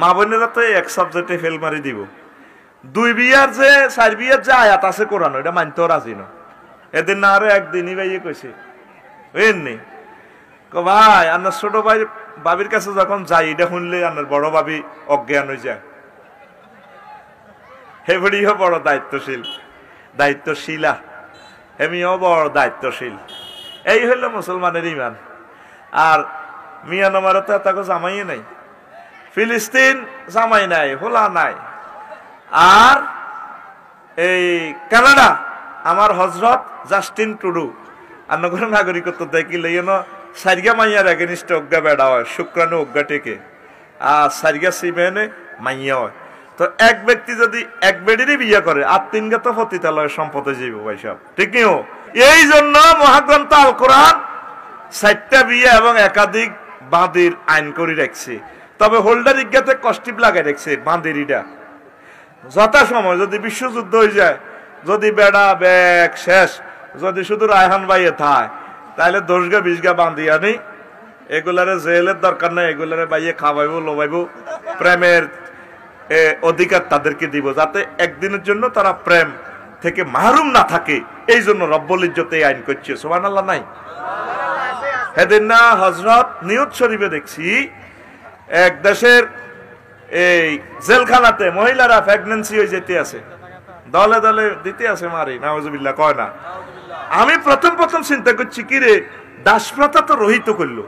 মা বোনেরা তো এক সাবজেক্টে ফেল মারি দিব। 2 বিয়ার যে 4 বিয়ার যে আয়াত আছে কোরআন এটা মানতেও রাজি না। এদিন না আরো একদিনই ভাইয়ে কইছে এমনি ভাই আপনার ছোট ভাই বাবির কাছে যখন যাই এটা শুনলে আপনার বড় ভাবি অজ্ঞান হয়ে যায়। হেবড়িও বড় দায়িত্বশীলা হেমিও বড় দায়িত্বশীল। এই হইলো মুসলমানের ইমান। আর মিয়ানমারে তো এত জামাই নাই, ফিলিস্তিন জামাই নাই, হোলা নাই। আর এই কানাডা আমার হজরত জাস্টিন টুডু আন্নগর নাগরিকত্ব দেখিলে সারিগা মাইয়ার এগেনিস্ট অজ্ঞা বেড়া হয়, শুক্রাণু অজ্ঞা টেকে, আর সারিগা সিমেনে মাইয়া হয়। তো এক ব্যক্তি যদি এক বেডিরই বিয়ে করে আর 3 গে তো পতিতালয়ের সম্পদে যাইব ভাই সব, ঠিক নিও। এই জন্য মহাগ্রন্থ আল কোরআন 4টা বিয়ে এবং একাধিক বাঁধির আইন করে রাখছে। তবে হোল্ডার ইজ্ঞাতে কষ্টিপ লাগাই রাখছে বাঁধিরিটা যথাসময় যদি বিশ্বযুদ্ধ হয়ে যায়, যদি বেড়া ব্যাগ শেষ, যদি শুধু রায়হান ভাইয়ে থায়, তাহলে 10 গা 20 গা বাঁধি আনি এগুলারে জেলের দরকার নাই, এগুলারে বাইয়ে খাওয়াইব লোবাইব, প্রেমের অধিকার তাদেরকে দিব, যাতে একদিনের জন্য তারা প্রেম থেকে মাহরুম না থাকে। এই জন্য রব্বুল ইজ্জত এই আইন করছে। সুবহানাল্লাহ নাই? সেদিন না হযরত নিউজ শরীফে দেখছি এক দেশের এই জেলখানাতে মহিলারা প্রেগন্যান্সি হয়ে যেতে আছে, দলে দলে দিতে আছে মারি, নাউজুবিল্লাহ কয় না। আমি প্রথম চিন্তা করছি কি রে, দাসপ্রথা তো রহিত করলো,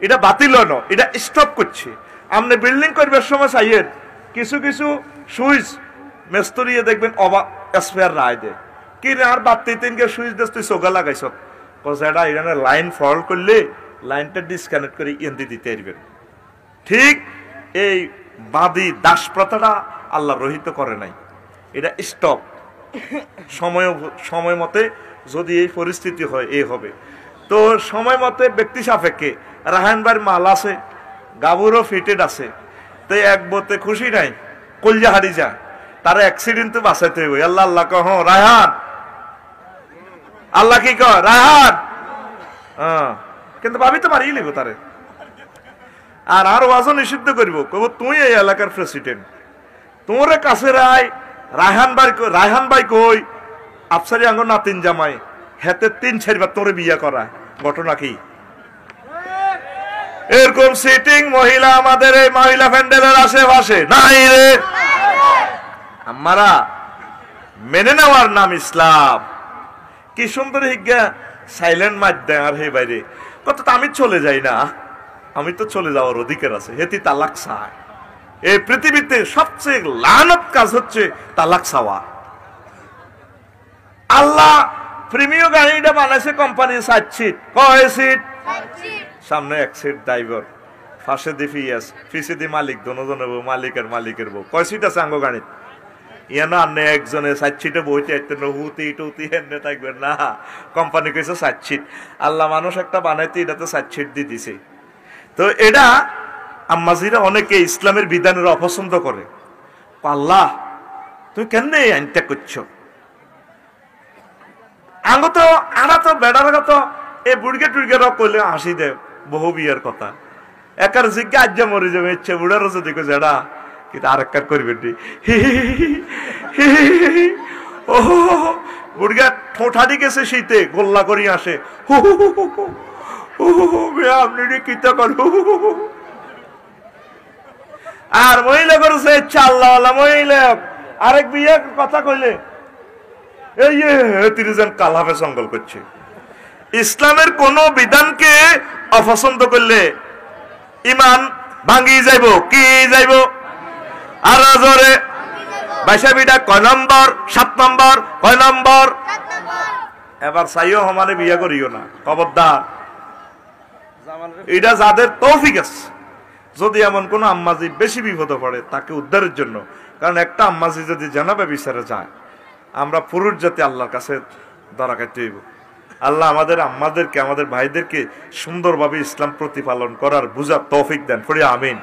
এটা বাতিল হলো, এটা স্টপ করছে। আপনি বিল্ডিং করবার সময় চাইয়ের কিছু কিছু সুইচ মেস্তরিয়ে দেখবেন স্পেয়ার রায় দেয় কি রে, আর বাতি 3 গে সুইচ দেশ তুই চোগা লাগাইছ, এটা এখানে লাইন ফল করলে লাইনটা ডিসকানেক্ট করে ইন্দি দিতে পারবেন। ঠিক এই বাদী দাস প্রথাটা আল্লাহ রহিত করে নাই, এটা স্টপ। সময় মতে যদি এই পরিস্থিতি হয় এই হবে। তো সময় মতে ব্যক্তি সাপেক্ষে রাহানবার মাল আছে, গাবুরও ফিটেড আছে, তো এক বোতে খুশি নাই, কলজা হারি যা, তারা অ্যাক্সিডেন্ট তো বাঁচাইতে হইব। আল্লাহ আল্লাহ কহ রায়হান, আল্লাহ কি কহ রায়হান, কিন্তু ভাবি তো মারিয়ে লিব তারে। আর আরো ওয়াজও নিষিদ্ধ করবো, কব তুই এই এলাকার প্রেসিডেন্ট, তোমার কাছে রায়হান ভাই কই আফসারি আঙ্গ নাতিন জামাই হেতে 3-4 বার তোরে বিয়া করা, ঘটনা কি? এরকম সিটিং মহিলা আমাদের এই মহিলা প্যান্ডেলের আশেপাশে নাই রে। আমরা মেনে নেওয়ার নাম ইসলাম। কি সুন্দর হিজ্ঞা সাইলেন্ট মাধ্যম। আর হে বাইরে কত আমি চলে যাই না, আমি তো চলে যাওয়ার অধিকার আছে। হেতি তালাক চায়। এই পৃথিবীতে সবচেয়ে লানত কাজ হচ্ছে তালাক চাওয়া। আল্লাহ প্রিমিয়াম গাড়িটা বানাইছে কোম্পানি 7 সিট, কয় সিট? সামনে 1 সিট ড্রাইভার, পাশে দি পিএস, পিছে দি মালিক, দুজন হবো, মালিকের বউ। কয় সিট আছে আঙ্গ গাড়িতে? ইয়া না আনে একজনে 7 সিটে বইতে একটু হুতি টুতি হেনে থাকবেন না, কোম্পানি কইছে 7 সিট। আল্লাহ মানুষ একটা বানাইতে এটাতে 7 সিট দিয়ে দিছে। তো এটা আম্মাজিরা অনেকে ইসলামের বিধানের অপছন্দ করে। আল্লাহ তুমি কেন এই আইনটা করছো? আঙ্গ তো আড়া তো বেড়ার কথা এই বুড়গে টুড়গেরা কইলে হাসি দেয় বহু বিয়ের কথা। একার জিজ্ঞা আজ্ঞা মরে যাবে ইচ্ছে বুড়ারও যদি যেটা কিন্তু আরেকবার করবেন ও বুড়গা ঠোঁঠাটি গেছে শীতে গোল্লা করি আসে, আপনি কিতা কর। আর মহিলা করেছে চাল্লা মহিলা আরেক বিয়ে কথা কইলে এই 30 জন কালাফে সঙ্গল করছে। ইসলামের কোন বিধানকে অপছন্দ করলে ইমান ভাঙ্গি যাইব, কি যাইব? আর জোরে বাইশাবিটা কয় নম্বর? 7 নম্বর। কয় নম্বর? এবার চাইও সমানে বিয়ে করিও না, খবরদার। এটা যাদের তৌফিক আছে, যদি এমন কোন আম্মাজি বেশি বিপদে পড়ে তাকে উদ্ধারের জন্য, কারণ একটা আম্মাজি যদি জানাবে বিচারে যায়, আমরা পুরুষ জাতি আল্লাহর কাছে ধরা খাইতে হইব। আল্লাহ আমাদের আম্মাদেরকে, আমাদের ভাইদেরকে সুন্দরভাবে ইসলাম প্রতিপালন করার বুঝার তৌফিক দেন। পড়ি আমিন।